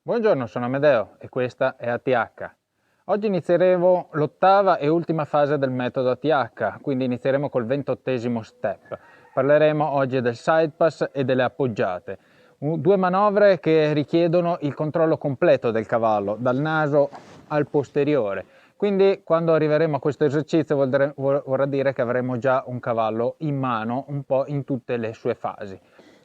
Buongiorno, sono Amedeo e questa è ATH. Oggi inizieremo l'ottava e ultima fase del metodo ATH, quindi inizieremo col 28° step. Parleremo oggi del side pass e delle appoggiate, due manovre che richiedono il controllo completo del cavallo, dal naso al posteriore. Quindi quando arriveremo a questo esercizio vorrà dire che avremo già un cavallo in mano un po' in tutte le sue fasi.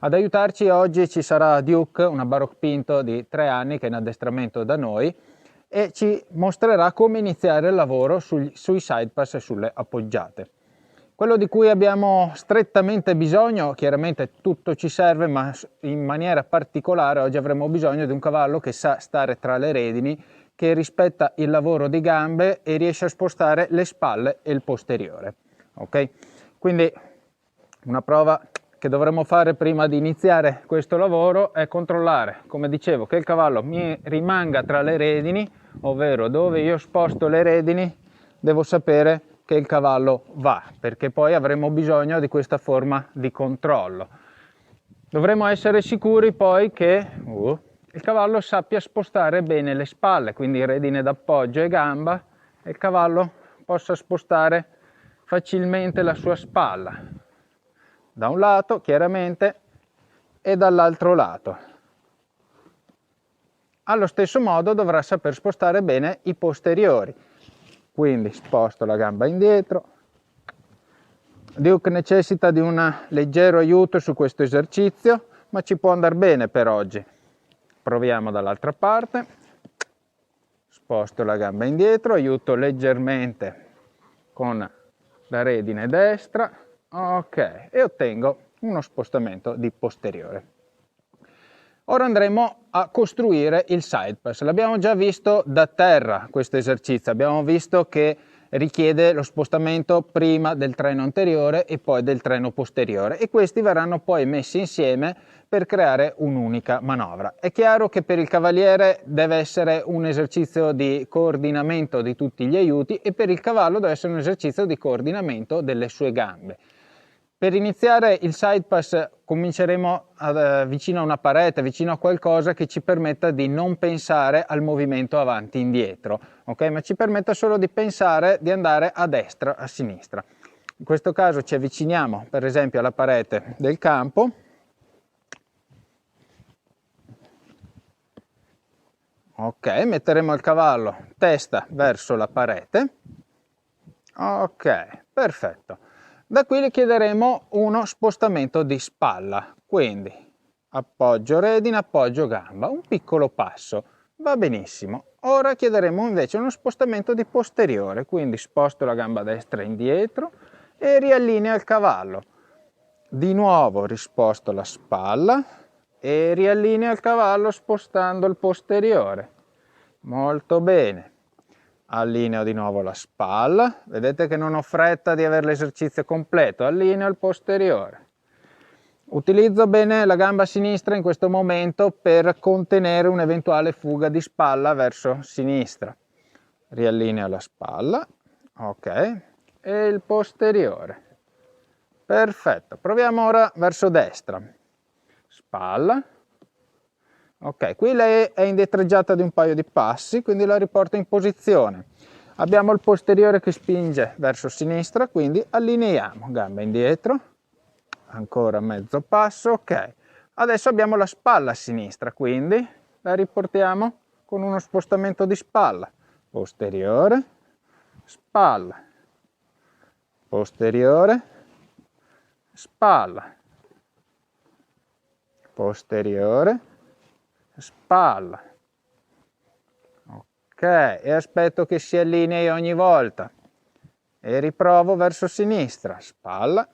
Ad aiutarci oggi ci sarà Duke, una Baroque Pinto di 3 anni che è in addestramento da noi e ci mostrerà come iniziare il lavoro sui side pass e sulle appoggiate. Quello di cui abbiamo strettamente bisogno, chiaramente tutto ci serve, ma in maniera particolare oggi avremo bisogno di un cavallo che sa stare tra le redini, che rispetta il lavoro di gambe e riesce a spostare le spalle e il posteriore. Ok? Quindi una prova che dovremmo fare prima di iniziare questo lavoro è controllare, come dicevo, che il cavallo mi rimanga tra le redini, ovvero dove io sposto le redini devo sapere che il cavallo va, perché poi avremo bisogno di questa forma di controllo. Dovremo essere sicuri poi che il cavallo sappia spostare bene le spalle, quindi redine d'appoggio e gamba, e il cavallo possa spostare facilmente la sua spalla da un lato chiaramente e dall'altro lato. Allo stesso modo dovrà saper spostare bene i posteriori, quindi sposto la gamba indietro. Duke necessita di un leggero aiuto su questo esercizio, ma ci può andare bene per oggi. Proviamo dall'altra parte, sposto la gamba indietro, aiuto leggermente con la redine destra. Ok, e ottengo uno spostamento di posteriore. Ora andremo a costruire il side pass. L'abbiamo già visto da terra questo esercizio, abbiamo visto che richiede lo spostamento prima del treno anteriore e poi del treno posteriore e questi verranno poi messi insieme per creare un'unica manovra. È chiaro che per il cavaliere deve essere un esercizio di coordinamento di tutti gli aiuti e per il cavallo deve essere un esercizio di coordinamento delle sue gambe. Per iniziare il side pass cominceremo vicino a una parete, vicino a qualcosa che ci permetta di non pensare al movimento avanti e indietro, ok? Ma ci permetta solo di pensare di andare a destra, a sinistra. In questo caso ci avviciniamo per esempio alla parete del campo. Ok, metteremo il cavallo testa verso la parete. Ok, perfetto. Da qui le chiederemo uno spostamento di spalla, quindi appoggio redine, appoggio gamba, un piccolo passo, va benissimo. Ora chiederemo invece uno spostamento di posteriore, quindi sposto la gamba destra indietro e riallineo il cavallo. Di nuovo risposto la spalla e riallineo il cavallo spostando il posteriore. Molto bene. Allineo di nuovo la spalla, vedete che non ho fretta di avere l'esercizio completo, allineo il posteriore. Utilizzo bene la gamba sinistra in questo momento per contenere un'eventuale fuga di spalla verso sinistra. Riallineo la spalla, ok, e il posteriore. Perfetto, proviamo ora verso destra. Spalla. Ok, qui lei è indietreggiata di un paio di passi, quindi la riporto in posizione. Abbiamo il posteriore che spinge verso sinistra, quindi allineiamo, gamba indietro, ancora mezzo passo, ok. Adesso abbiamo la spalla a sinistra, quindi la riportiamo con uno spostamento di spalla. Posteriore, spalla, posteriore, spalla, posteriore, spalla. Ok, e aspetto che si allinei ogni volta e riprovo verso sinistra, spalla,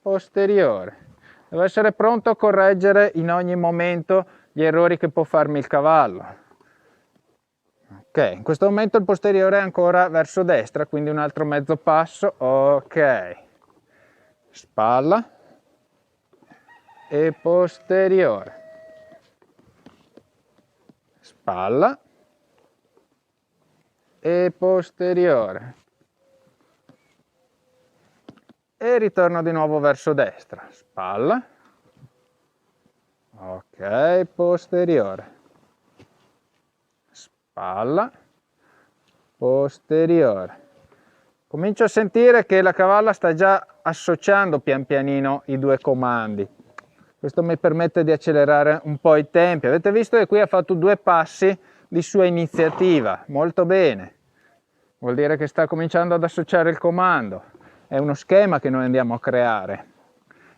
posteriore. Devo essere pronto a correggere in ogni momento gli errori che può farmi il cavallo. Ok, in questo momento il posteriore è ancora verso destra, quindi un altro mezzo passo, ok. Spalla e posteriore. Spalla e posteriore e ritorno di nuovo verso destra, spalla, ok, posteriore, spalla, posteriore. Comincio a sentire che la cavalla sta già associando pian pianino i due comandi. Questo mi permette di accelerare un po' i tempi. Avete visto che qui ha fatto 2 passi di sua iniziativa, molto bene. Vuol dire che sta cominciando ad associare il comando. È uno schema che noi andiamo a creare.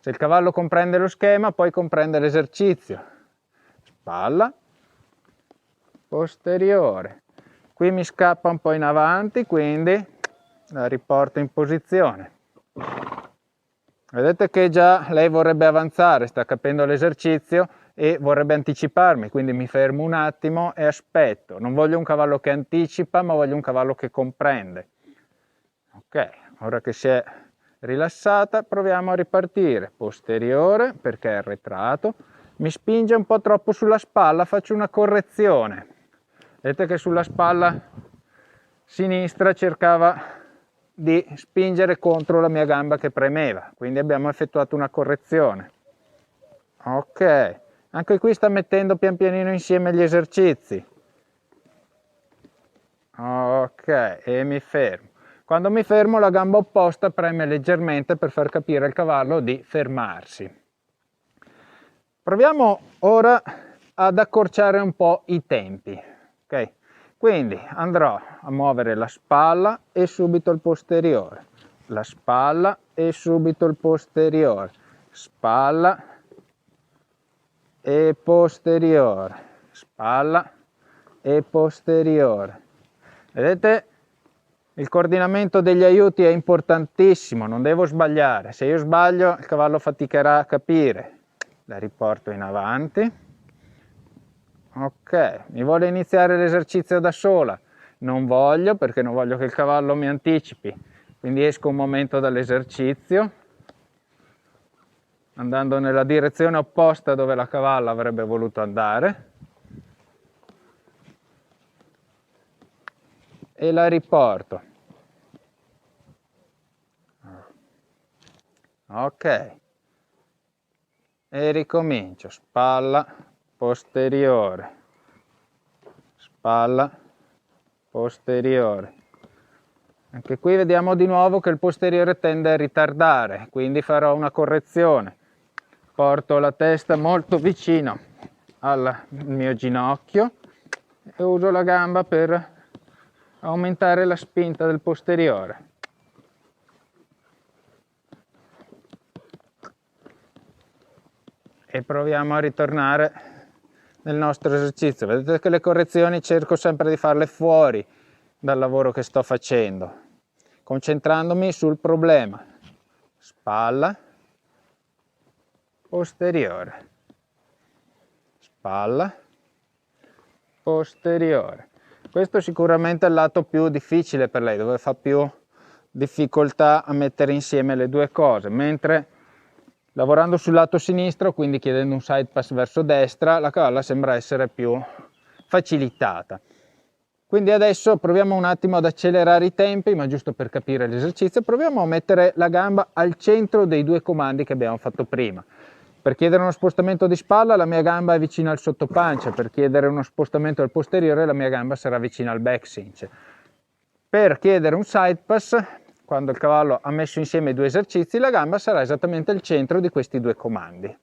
Se il cavallo comprende lo schema, poi comprende l'esercizio. Spalla, posteriore. Qui mi scappa un po' in avanti, quindi la riporto in posizione. Vedete che già lei vorrebbe avanzare, sta capendo l'esercizio e vorrebbe anticiparmi, quindi mi fermo un attimo e aspetto. Non voglio un cavallo che anticipa, ma voglio un cavallo che comprende. Ok, ora che si è rilassata, proviamo a ripartire. Posteriore, perché è arretrato. Mi spinge un po' troppo sulla spalla, faccio una correzione. Vedete che sulla spalla sinistra cercava di spingere contro la mia gamba che premeva, quindi abbiamo effettuato una correzione. Ok, anche qui sta mettendo pian pianino insieme gli esercizi. Ok, e mi fermo. Quando mi fermo la gamba opposta preme leggermente per far capire al cavallo di fermarsi. Proviamo ora ad accorciare un po' i tempi. Ok, quindi andrò a muovere la spalla e subito il posteriore, la spalla e subito il posteriore, spalla e posteriore, spalla e posteriore. Vedete? Il coordinamento degli aiuti è importantissimo, non devo sbagliare. Se io sbaglio il cavallo faticherà a capire. La riporto in avanti. Ok, mi vuole iniziare l'esercizio da sola? Non voglio, perché non voglio che il cavallo mi anticipi. Quindi esco un momento dall'esercizio, andando nella direzione opposta dove la cavalla avrebbe voluto andare. E la riporto. Ok. E ricomincio. Spalla, posteriore. Spalla, posteriore. Anche qui vediamo di nuovo che il posteriore tende a ritardare, quindi farò una correzione. Porto la testa molto vicino al mio ginocchio e uso la gamba per aumentare la spinta del posteriore. E proviamo a ritornare nel nostro esercizio. Vedete che le correzioni cerco sempre di farle fuori dal lavoro che sto facendo, concentrandomi sul problema. Spalla, posteriore, spalla, posteriore. Questo sicuramente è il lato più difficile per lei, dove fa più difficoltà a mettere insieme le due cose, mentre lavorando sul lato sinistro, quindi chiedendo un side pass verso destra, la cavalla sembra essere più facilitata. Quindi adesso proviamo un attimo ad accelerare i tempi, ma giusto per capire l'esercizio, proviamo a mettere la gamba al centro dei 2 comandi che abbiamo fatto prima. Per chiedere uno spostamento di spalla la mia gamba è vicina al sottopancia, per chiedere uno spostamento al posteriore la mia gamba sarà vicina al back cinch. Per chiedere un side pass, quando il cavallo ha messo insieme i 2 esercizi, la gamba sarà esattamente al centro di questi 2 comandi.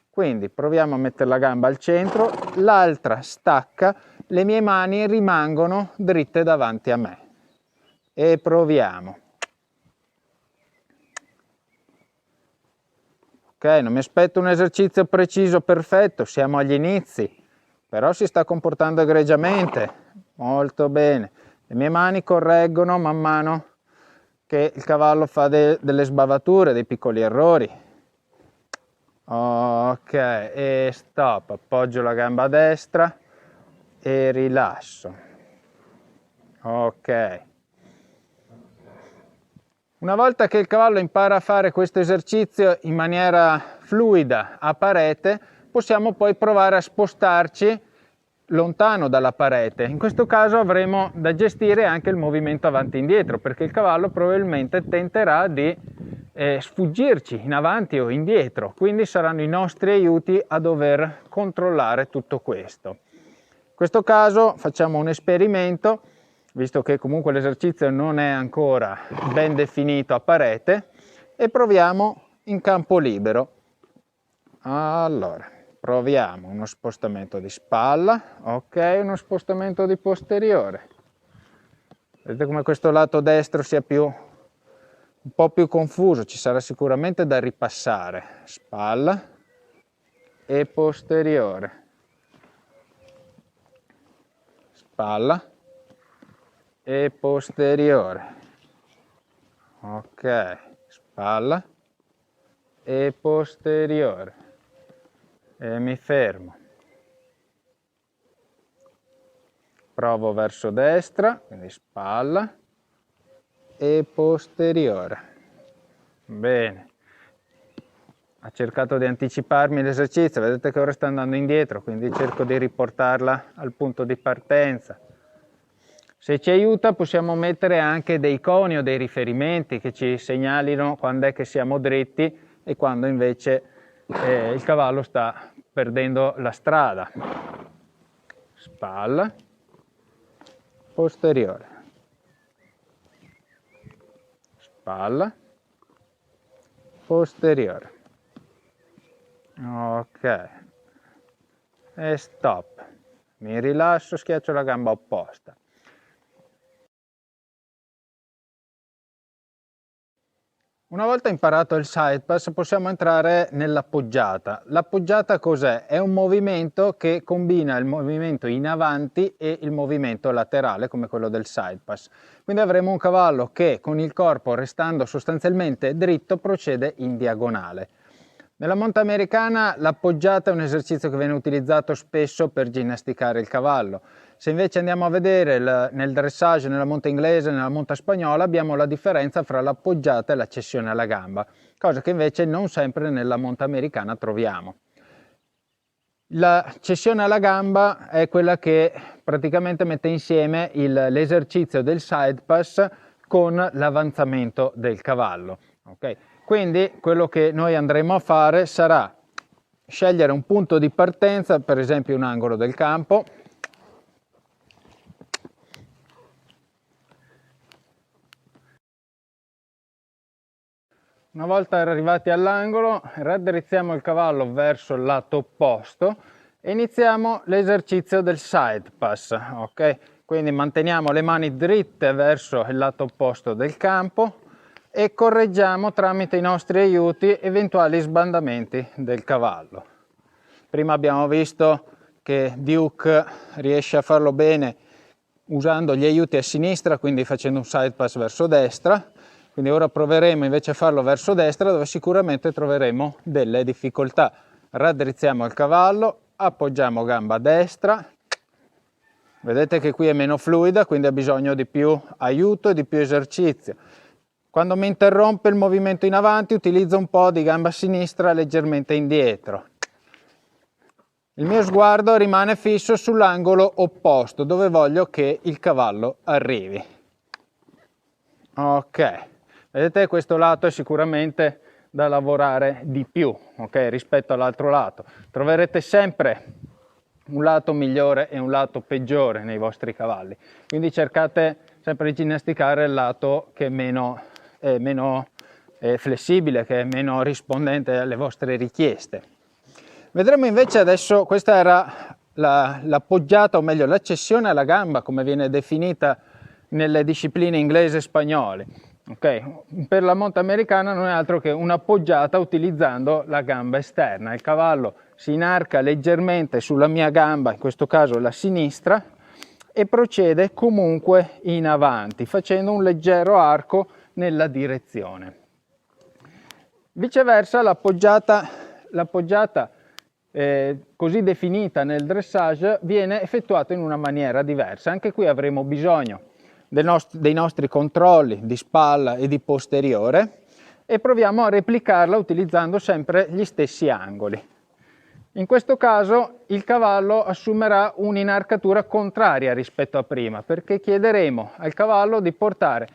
Quindi proviamo a mettere la gamba al centro, l'altra stacca, le mie mani rimangono dritte davanti a me. E proviamo. Ok, non mi aspetto un esercizio preciso, perfetto, siamo agli inizi, però si sta comportando egregiamente, molto bene. Le mie mani correggono man mano che il cavallo fa delle sbavature, dei piccoli errori. Ok, e stop, appoggio la gamba destra e rilasso. Ok. Una volta che il cavallo impara a fare questo esercizio in maniera fluida a parete, possiamo poi provare a spostarci lontano dalla parete. In questo caso avremo da gestire anche il movimento avanti e indietro, perché il cavallo probabilmente tenterà di sfuggirci in avanti o indietro, quindi saranno i nostri aiuti a dover controllare tutto questo. questo caso facciamo un esperimento, visto che comunque l'esercizio non è ancora ben definito a parete, e proviamo in campo libero. Allora, proviamo uno spostamento di spalla, ok, uno spostamento di posteriore. Vedete come questo lato destro sia un po' più confuso, ci sarà sicuramente da ripassare. Spalla e posteriore. Spalla e posteriore. Ok, spalla e posteriore. E mi fermo. Provo verso destra, quindi spalla e posteriore. Bene. Ha cercato di anticiparmi l'esercizio, vedete che ora sta andando indietro, quindi cerco di riportarla al punto di partenza. Se ci aiuta possiamo mettere anche dei coni o dei riferimenti che ci segnalino quando è che siamo dritti e quando invece il cavallo sta perdendo la strada. Spalla, posteriore. Spalla, posteriore. Ok. E stop. Mi rilasso, schiaccio la gamba opposta. Una volta imparato il side pass possiamo entrare nell'appoggiata. L'appoggiata cos'è? È un movimento che combina il movimento in avanti e il movimento laterale come quello del side pass. Quindi avremo un cavallo che con il corpo restando sostanzialmente dritto procede in diagonale. Nella monta americana l'appoggiata è un esercizio che viene utilizzato spesso per ginnasticare il cavallo. Se invece andiamo a vedere nel dressage, nella monta inglese, nella monta spagnola, abbiamo la differenza fra l'appoggiata e la cessione alla gamba, cosa che invece non sempre nella monta americana troviamo. La cessione alla gamba è quella che praticamente mette insieme l'esercizio del side pass con l'avanzamento del cavallo. Okay? Quindi quello che noi andremo a fare sarà scegliere un punto di partenza, per esempio un angolo del campo. Una volta arrivati all'angolo, raddrizziamo il cavallo verso il lato opposto e iniziamo l'esercizio del side pass. Okay? Quindi manteniamo le mani dritte verso il lato opposto del campo e correggiamo tramite i nostri aiuti eventuali sbandamenti del cavallo. Prima abbiamo visto che Duke riesce a farlo bene usando gli aiuti a sinistra, quindi facendo un side pass verso destra. Quindi ora proveremo invece a farlo verso destra, dove sicuramente troveremo delle difficoltà. Raddrizziamo il cavallo, appoggiamo gamba destra. Vedete che qui è meno fluida, quindi ha bisogno di più aiuto e di più esercizio. Quando mi interrompe il movimento in avanti, utilizzo un po' di gamba sinistra leggermente indietro. Il mio sguardo rimane fisso sull'angolo opposto, dove voglio che il cavallo arrivi. Ok, vedete questo lato è sicuramente da lavorare di più, okay, rispetto all'altro lato. Troverete sempre un lato migliore e un lato peggiore nei vostri cavalli, quindi cercate sempre di ginnasticare il lato che è meno flessibile, che è meno rispondente alle vostre richieste. Vedremo invece adesso, questa era l'appoggiata, o meglio la cessione alla gamba, come viene definita nelle discipline inglesi e spagnole. Okay. Per la monta americana non è altro che un'appoggiata utilizzando la gamba esterna. Il cavallo si inarca leggermente sulla mia gamba, in questo caso la sinistra, e procede comunque in avanti, facendo un leggero arco nella direzione. Viceversa, l'appoggiata così definita nel dressage viene effettuata in una maniera diversa. Anche qui avremo bisogno dei nostri controlli di spalla e di posteriore e proviamo a replicarla utilizzando sempre gli stessi angoli. In questo caso il cavallo assumerà un'inarcatura contraria rispetto a prima, perché chiederemo al cavallo di portare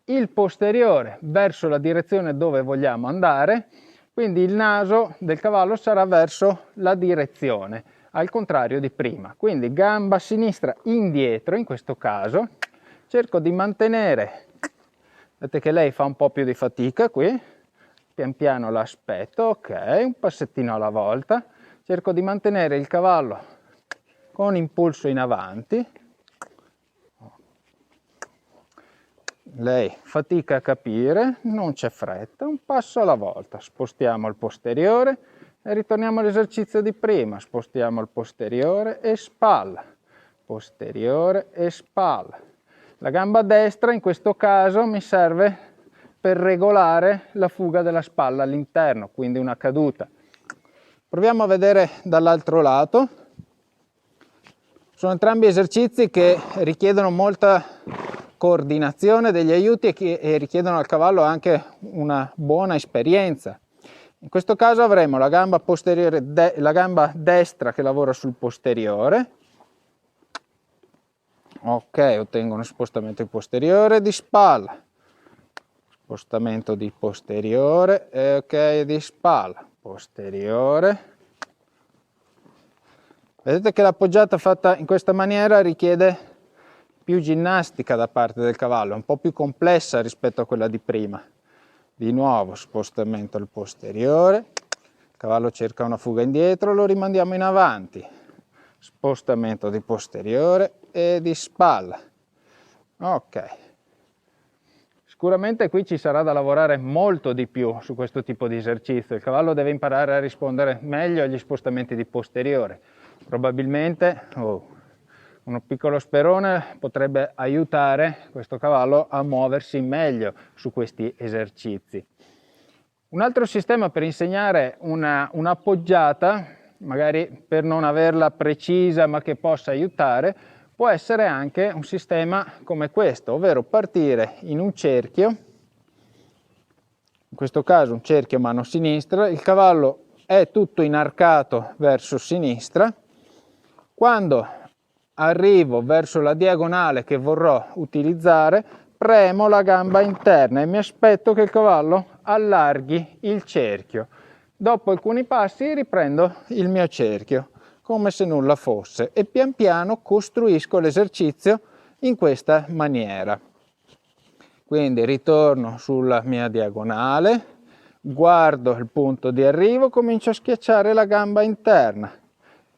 il posteriore verso la direzione dove vogliamo andare, quindi il naso del cavallo sarà verso la direzione, al contrario di prima. Quindi gamba sinistra indietro, in questo caso cerco di mantenere, vedete che lei fa un po' più di fatica qui, pian piano l'aspetto, ok, un passettino alla volta, cerco di mantenere il cavallo con impulso in avanti. Lei fatica a capire, non c'è fretta, un passo alla volta, spostiamo il posteriore e ritorniamo all'esercizio di prima, spostiamo il posteriore e spalla, posteriore e spalla. La gamba destra in questo caso mi serve per regolare la fuga della spalla all'interno, quindi una caduta. Proviamo a vedere dall'altro lato. Sono entrambi esercizi che richiedono molta coordinazione degli aiuti e richiedono al cavallo anche una buona esperienza. In questo caso avremo la gamba posteriore, la gamba destra che lavora sul posteriore. Ok, ottengo uno spostamento di posteriore di spalla, spostamento di posteriore, ok, di spalla, posteriore. Vedete che l'appoggiata fatta in questa maniera richiede più ginnastica da parte del cavallo, un po' più complessa rispetto a quella di prima. Di nuovo spostamento al posteriore, il cavallo cerca una fuga indietro, lo rimandiamo in avanti, spostamento di posteriore e di spalla. Ok, sicuramente qui ci sarà da lavorare molto di più su questo tipo di esercizio, il cavallo deve imparare a rispondere meglio agli spostamenti di posteriore. Probabilmente uno piccolo sperone potrebbe aiutare questo cavallo a muoversi meglio su questi esercizi. Un altro sistema per insegnare un'appoggiata, magari per non averla precisa ma che possa aiutare, può essere anche un sistema come questo, ovvero partire in un cerchio, in questo caso un cerchio mano sinistra, il cavallo è tutto inarcato verso sinistra. Quando arrivo verso la diagonale che vorrò utilizzare, premo la gamba interna e mi aspetto che il cavallo allarghi il cerchio. Dopo alcuni passi riprendo il mio cerchio, come se nulla fosse, e pian piano costruisco l'esercizio in questa maniera. Quindi ritorno sulla mia diagonale, guardo il punto di arrivo, comincio a schiacciare la gamba interna.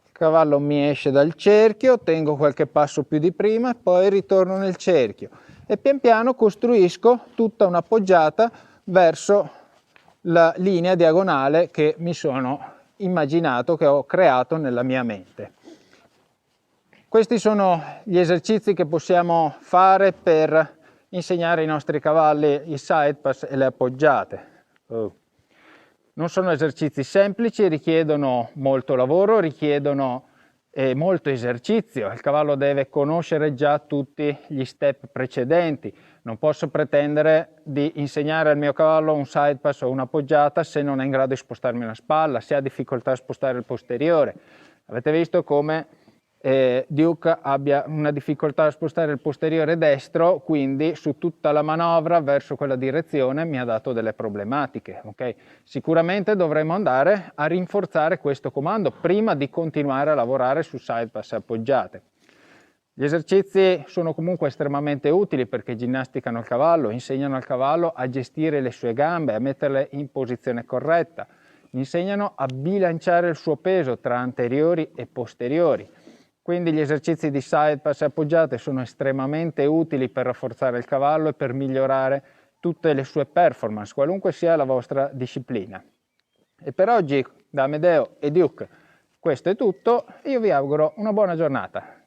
Il cavallo mi esce dal cerchio, tengo qualche passo più di prima e poi ritorno nel cerchio e pian piano costruisco tutta una poggiata verso la linea diagonale che mi sono immaginato, che ho creato nella mia mente. Questi sono gli esercizi che possiamo fare per insegnare ai nostri cavalli i side pass e le appoggiate. Non sono esercizi semplici, richiedono molto lavoro, richiedono molto esercizio. Il cavallo deve conoscere già tutti gli step precedenti. Non posso pretendere di insegnare al mio cavallo un side pass o un'appoggiata se non è in grado di spostarmi la spalla, se ha difficoltà a spostare il posteriore. Avete visto come Duke abbia una difficoltà a spostare il posteriore destro, quindi su tutta la manovra verso quella direzione mi ha dato delle problematiche. Okay? Sicuramente dovremo andare a rinforzare questo comando prima di continuare a lavorare su side pass appoggiate. Gli esercizi sono comunque estremamente utili perché ginnasticano il cavallo, insegnano al cavallo a gestire le sue gambe, a metterle in posizione corretta, insegnano a bilanciare il suo peso tra anteriori e posteriori. Quindi gli esercizi di side pass e appoggiate sono estremamente utili per rafforzare il cavallo e per migliorare tutte le sue performance, qualunque sia la vostra disciplina. E per oggi da Amedeo e Duke questo è tutto, io vi auguro una buona giornata.